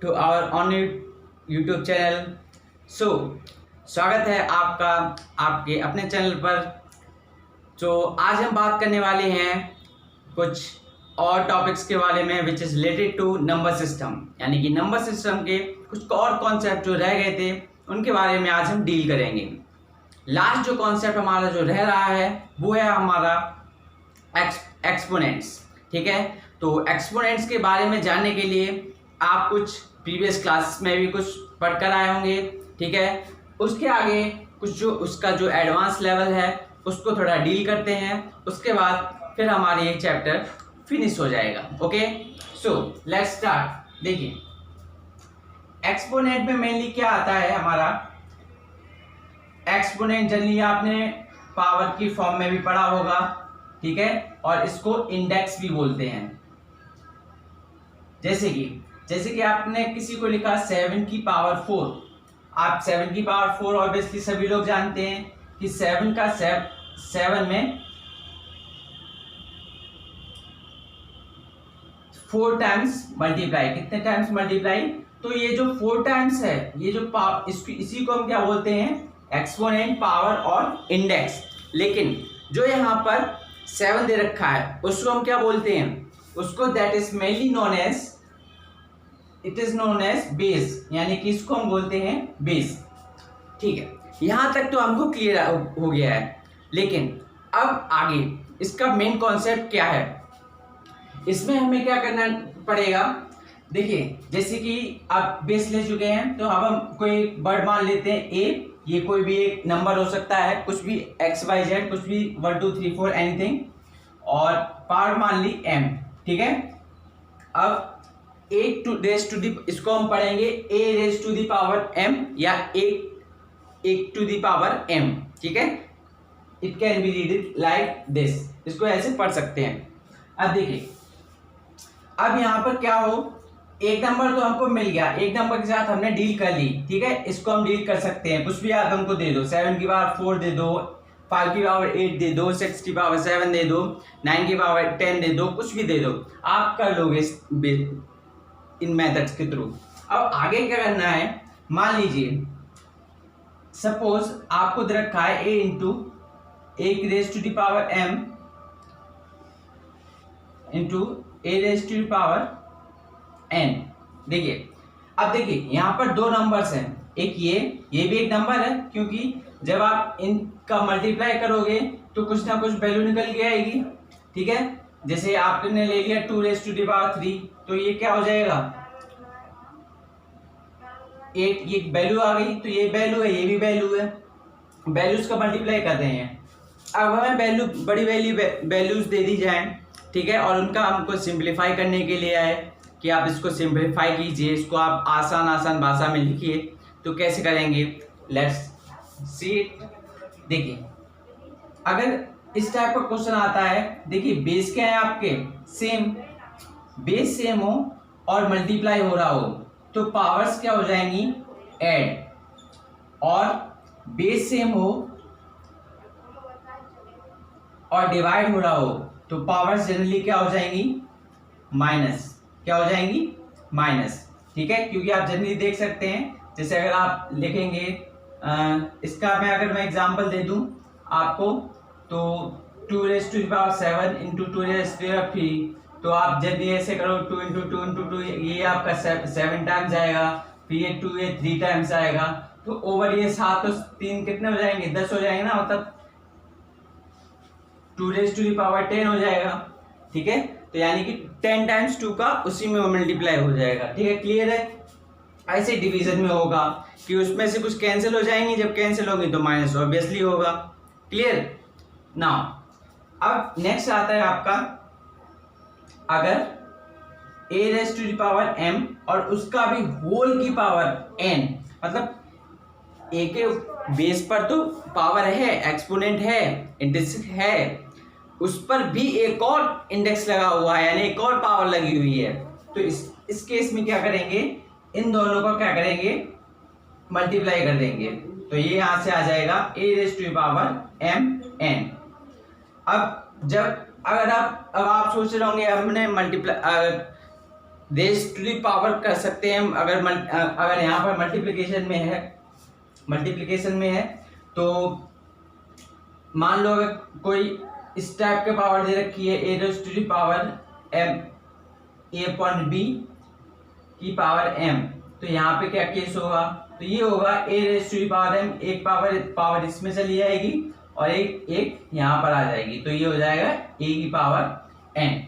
to our on YouTube channel. स्वागत है आपका आपके अपने चैनल पर। आज हम बात करने वाले हैं कुछ और टॉपिक्स के बारे में which is related to number system, यानी कि नंबर सिस्टम के कुछ और कॉन्सेप्ट जो रह गए थे उनके बारे में आज हम डील करेंगे। लास्ट जो कॉन्सेप्ट हमारा जो रह रहा है वो है हमारा एक्सपोनेंट्स। ठीक है, तो एक्सपोनेंट्स के बारे में जानने के लिए आप कुछ प्रीवियस क्लासेस में भी कुछ पढ़कर आए होंगे। ठीक है, उसके आगे कुछ जो उसका जो एडवांस लेवल है उसको थोड़ा डील करते हैं, उसके बाद फिर हमारी एक चैप्टर फिनिश हो जाएगा। Okay, so let's start. देखिए, एक्सपोनेंट में मेनली क्या आता है हमारा एक्सपोनेंट। जनरली आपने पावर की फॉर्म में भी पढ़ा होगा, ठीक है, और इसको इंडेक्स भी बोलते हैं। जैसे कि आपने किसी को लिखा 7 की पावर 4। आप 7 की पावर 4 ऑब्वियसली सभी लोग जानते हैं कि 7 का 7 में 4 टाइम्स मल्टीप्लाई। कितने टाइम्स मल्टीप्लाई? तो ये जो 4 टाइम्स है, ये जो इसी को हम क्या बोलते हैं? एक्सपोनेंट, पावर और इंडेक्स। लेकिन जो यहाँ पर 7 दे रखा है उसको हम क्या बोलते हैं? उसको that is mainly known as base, यानी कि इसको हम बोलते हैं बेस। ठीक है, यहां तक तो हमको क्लियर हो गया है। लेकिन अब आगे इसका मेन कॉन्सेप्ट क्या है, इसमें हमें क्या करना पड़ेगा? देखिए, जैसे कि आप बेस ले चुके हैं तो अब हम कोई वर्ड मान लेते हैं ए। ये कोई भी एक नंबर हो सकता है, कुछ भी XYZ, कुछ भी 1 2 3 4 एनीथिंग, और पावर मान ली m। ठीक है, अब इसको हम पढ़ेंगे a raise to the power m या एक टू दी पावर m। ठीक है, it can be read it like this, इसको ऐसे पढ़ सकते हैं। अब देखिए, अब यहाँ पर क्या हो, एक नंबर तो हमको मिल गया, एक नंबर के साथ हमने डील कर ली। ठीक है, इसको हम डील कर सकते हैं, कुछ भी आप हमको दे दो। 7 की पावर 4 दे दो, 5 की पावर 8 दे दो, 6 की पावर 7 दे दो, 9 की पावर 10 दे दो, कुछ भी दे दो, आप कर लोगे इन मेथड्स के थ्रू। अब आगे क्या करना है, मान लीजिए सपोज आपको दे रखा है a इंटू एक raise to the power m into a raise to the power n। देखिए, अब देखिए यहाँ पर 2 नंबर्स हैं, एक ये भी एक नंबर है, क्योंकि जब आप इनका मल्टीप्लाई करोगे तो कुछ ना कुछ वैल्यू निकल के आएगी। ठीक है, जैसे आपने ले लिया 2 रेज टू दी पावर 3, तो ये क्या हो जाएगा 8। ये वैल्यू आ गई, तो ये वैल्यू है, ये भी वैल्यू है, वैल्यूज का मल्टीप्लाई कर रहे हैं। अब हमें बड़ी वैल्यूज दे दी जाए, ठीक है, और उनका हमको सिंप्लीफाई करने के लिए है कि आप इसको सिंप्लीफाई कीजिए, इसको आप आसान भाषा में लिखिए। तो कैसे करेंगे, लेट्स सी इट। देखिए, अगर इस टाइप का क्वेश्चन आता है, देखिए बेस क्या है आपके, सेम, बेस सेम हो और मल्टीप्लाई हो रहा हो तो पावर्स क्या हो जाएंगी, ऐड, और बेस सेम हो और डिवाइड हो रहा हो तो पावर्स जनरली क्या हो जाएंगी, माइनस। क्या हो जाएंगी, माइनस। ठीक है, क्योंकि आप जनरली देख सकते हैं, जैसे अगर आप लिखेंगे इसका अगर मैं एग्जांपल दे दूं आपको, तो 2 raise to the power 7 into 2 raise to the power 3, तो आप जब ये ऐसे करो 2 इंटू 2 इंटू 2, ये आपका 7 टाइम्स आएगा, फिर ये 2 ये 3 टाइम्स आएगा, तो ओवर ये 7 तो 3 कितने हो जाएंगे, 10 हो जाएंगे ना, मतलब 2 रेज टू दी पावर 10 हो जाएगा। ठीक है, तो यानी कि 10 टाइम्स 2 का उसी में मल्टीप्लाई हो जाएगा। ठीक है, क्लियर है? ऐसे डिवीजन में होगा कि उसमें से कुछ कैंसिल हो जाएंगे, जब कैंसिल होंगे तो माइनस ऑब्वियसली होगा। क्लियर? नाउ अब नेक्स्ट आता है आपका, अगर a raise to the power m और उसका भी होल की पावर n, मतलब a के बेस पर तो पावर है, एक्सपोनेंट है, इंडेक्स है, उस पर भी एक और इंडेक्स लगा हुआ है, यानी एक और पावर लगी हुई है। तो इस केस में क्या करेंगे, इन दोनों को क्या करेंगे, मल्टीप्लाई कर देंगे, तो ये यहां से आ जाएगा a raise to the power m n। अब जब अगर अब आप सोच रहे होंगे हमने multiply raise to the power कर सकते हैं हम। अगर यहाँ पर मल्टीप्लिकेशन में है तो मान लो अगर कोई इस टाइप के पावर दे रखी है a raise to the power m a upon b की पावर m, तो यहाँ पे क्या केस होगा, तो ये होगा a raise to the power m, एक पावर इसमें चली जाएगी और एक यहाँ पर आ जाएगी, तो ये हो जाएगा a की पावर n।